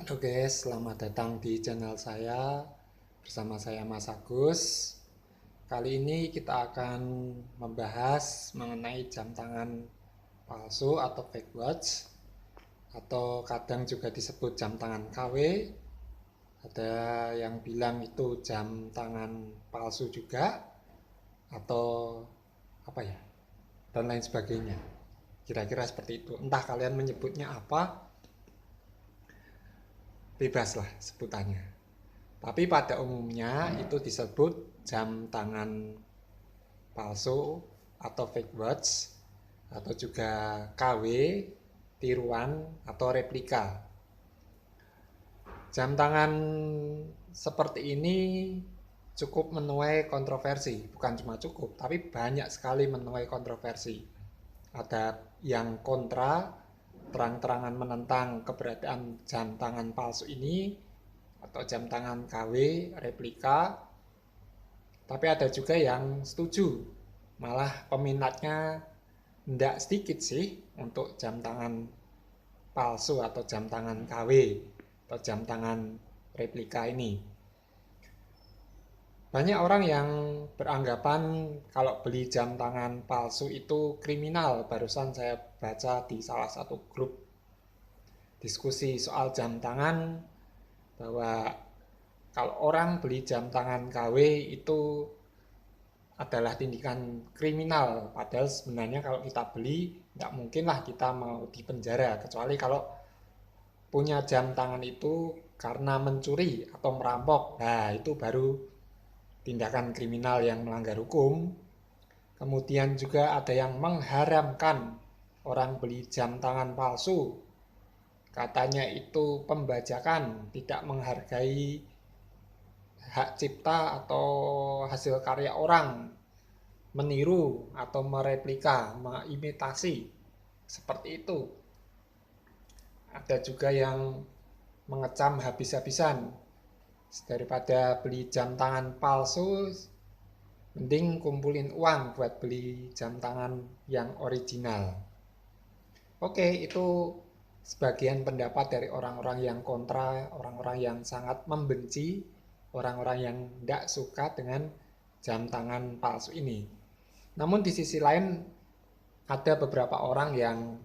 Halo guys, selamat datang di channel saya. Bersama saya Mas Agus. Kali ini kita akan membahas mengenai jam tangan palsu atau fake watch, atau kadang juga disebut jam tangan KW. Ada yang bilang itu jam tangan palsu juga, atau apa ya, dan lain sebagainya. Kira-kira seperti itu. Entah kalian menyebutnya apa, bebaslah sebutannya. Tapi pada umumnya itu disebut jam tangan palsu atau fake watch, atau juga KW, tiruan atau replika. Jam tangan seperti ini cukup menuai kontroversi, bukan cuma cukup, tapi banyak sekali menuai kontroversi. Ada yang kontra, terang-terangan menentang keberadaan jam tangan palsu ini atau jam tangan KW replika, tapi ada juga yang setuju. Malah peminatnya tidak sedikit sih untuk jam tangan palsu atau jam tangan KW atau jam tangan replika ini. Banyak orang yang beranggapan kalau beli jam tangan palsu itu kriminal. Barusan saya baca di salah satu grup diskusi soal jam tangan bahwa kalau orang beli jam tangan KW itu adalah tindakan kriminal. Padahal sebenarnya kalau kita beli, nggak mungkin lah kita mau dipenjara. Kecuali kalau punya jam tangan itu karena mencuri atau merampok. Nah, itu baru tindakan kriminal yang melanggar hukum. Kemudian juga ada yang mengharamkan orang beli jam tangan palsu. Katanya itu pembajakan, tidak menghargai hak cipta atau hasil karya orang, meniru atau mereplika, mengimitasi, seperti itu. Ada juga yang mengecam habis-habisan, daripada beli jam tangan palsu, mending kumpulin uang buat beli jam tangan yang original. Oke, itu sebagian pendapat dari orang-orang yang kontra, orang-orang yang sangat membenci, orang-orang yang tidak suka dengan jam tangan palsu ini. Namun di sisi lain ada beberapa orang yang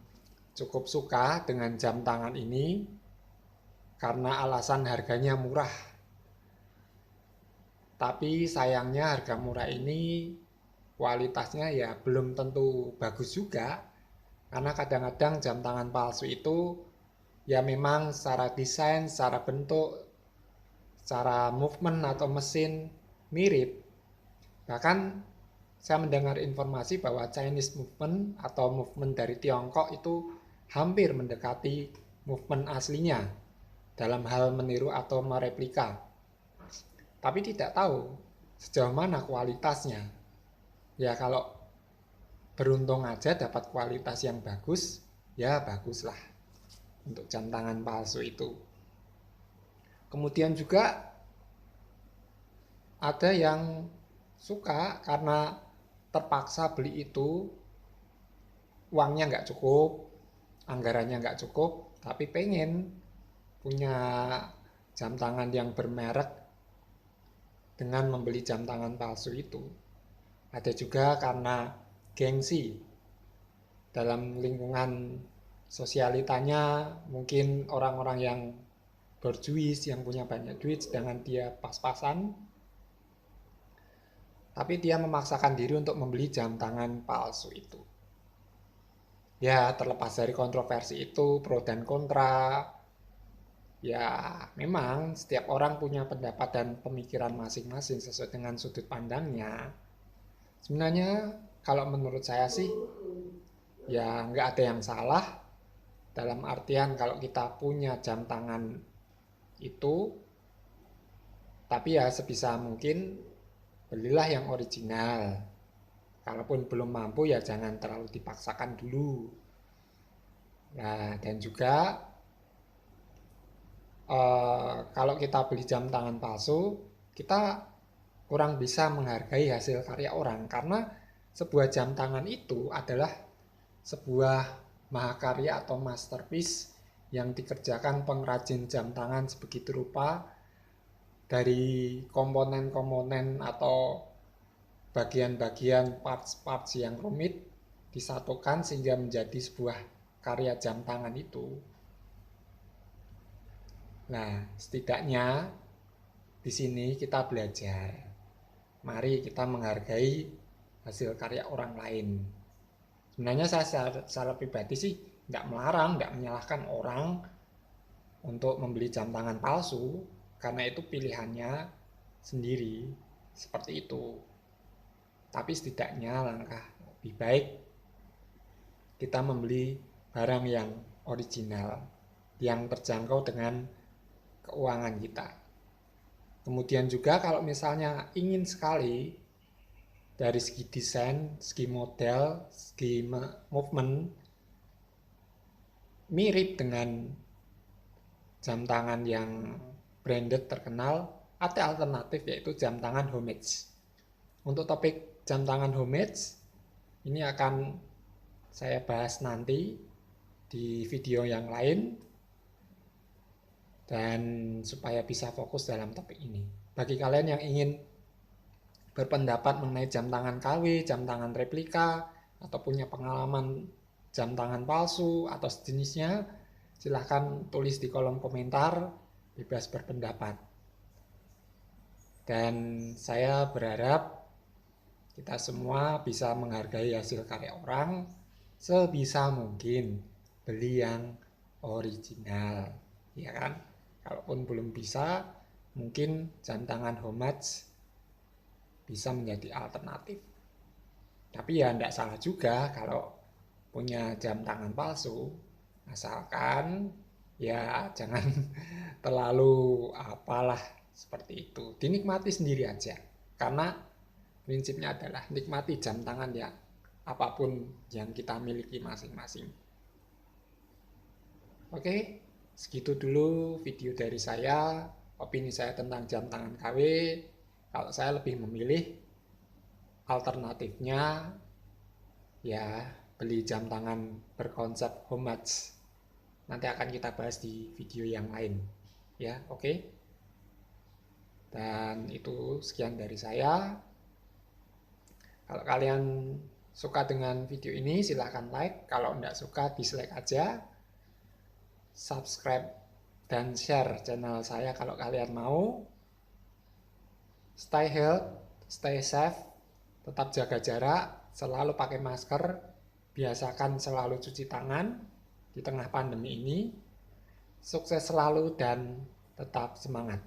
cukup suka dengan jam tangan ini karena alasan harganya murah. Tapi sayangnya harga murah ini kualitasnya ya belum tentu bagus juga. Karena kadang-kadang jam tangan palsu itu ya memang secara desain, secara bentuk, secara movement atau mesin mirip. Bahkan saya mendengar informasi bahwa Chinese movement atau movement dari Tiongkok itu hampir mendekati movement aslinya dalam hal meniru atau mereplika. Tapi tidak tahu sejauh mana kualitasnya. Ya kalau beruntung aja dapat kualitas yang bagus, ya baguslah untuk jam tangan palsu itu. Kemudian juga ada yang suka karena terpaksa beli itu, uangnya nggak cukup, anggarannya nggak cukup, tapi pengen punya jam tangan yang bermerek dengan membeli jam tangan palsu itu. Ada juga karena gengsi. Dalam lingkungan sosialitanya mungkin orang-orang yang berjuis, yang punya banyak duit, sedangkan dia pas-pasan, tapi dia memaksakan diri untuk membeli jam tangan palsu itu. Ya, terlepas dari kontroversi itu, pro dan kontra, ya memang setiap orang punya pendapat dan pemikiran masing-masing sesuai dengan sudut pandangnya. Sebenarnya kalau menurut saya sih, ya nggak ada yang salah. Dalam artian kalau kita punya jam tangan itu, tapi ya sebisa mungkin belilah yang original. Kalaupun belum mampu ya jangan terlalu dipaksakan dulu. Nah, dan juga kalau kita beli jam tangan palsu, kita kurang bisa menghargai hasil karya orang karena sebuah jam tangan itu adalah sebuah mahakarya atau masterpiece yang dikerjakan pengrajin jam tangan sebegitu rupa dari komponen-komponen atau bagian-bagian parts-parts yang rumit disatukan sehingga menjadi sebuah karya jam tangan itu. Nah, setidaknya di sini kita belajar. Mari kita menghargai hasil karya orang lain. Sebenarnya saya secara pribadi sih nggak melarang, nggak menyalahkan orang untuk membeli jam tangan palsu, karena itu pilihannya sendiri, seperti itu. Tapi setidaknya langkah lebih baik kita membeli barang yang original, yang terjangkau dengan keuangan kita. Kemudian juga kalau misalnya ingin sekali dari segi desain, segi model, segi movement mirip dengan jam tangan yang branded terkenal, ada alternatif yaitu jam tangan homemade. Untuk topik jam tangan homemade ini akan saya bahas nanti di video yang lain, dan supaya bisa fokus dalam topik ini. Bagi kalian yang ingin berpendapat mengenai jam tangan KW, jam tangan replika, atau punya pengalaman jam tangan palsu atau sejenisnya, silahkan tulis di kolom komentar, bebas berpendapat. Dan saya berharap kita semua bisa menghargai hasil karya orang, sebisa mungkin beli yang original, ya kan? Kalaupun belum bisa, mungkin jam tangan homemade bisa menjadi alternatif. Tapi ya tidak salah juga kalau punya jam tangan palsu, asalkan ya jangan terlalu apalah seperti itu. Dinikmati sendiri aja, karena prinsipnya adalah nikmati jam tangan ya apapun yang kita miliki masing-masing. Oke, segitu dulu video dari saya, opini saya tentang jam tangan KW. Kalau saya lebih memilih alternatifnya ya beli jam tangan berkonsep homemade. Nanti akan kita bahas di video yang lain. Ya, oke. Dan itu sekian dari saya. Kalau kalian suka dengan video ini silahkan like. Kalau tidak suka dislike aja. Subscribe dan share channel saya kalau kalian mau. Stay healthy, stay safe, tetap jaga jarak, selalu pakai masker, biasakan selalu cuci tangan di tengah pandemi ini. Sukses selalu dan tetap semangat.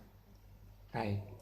Bye.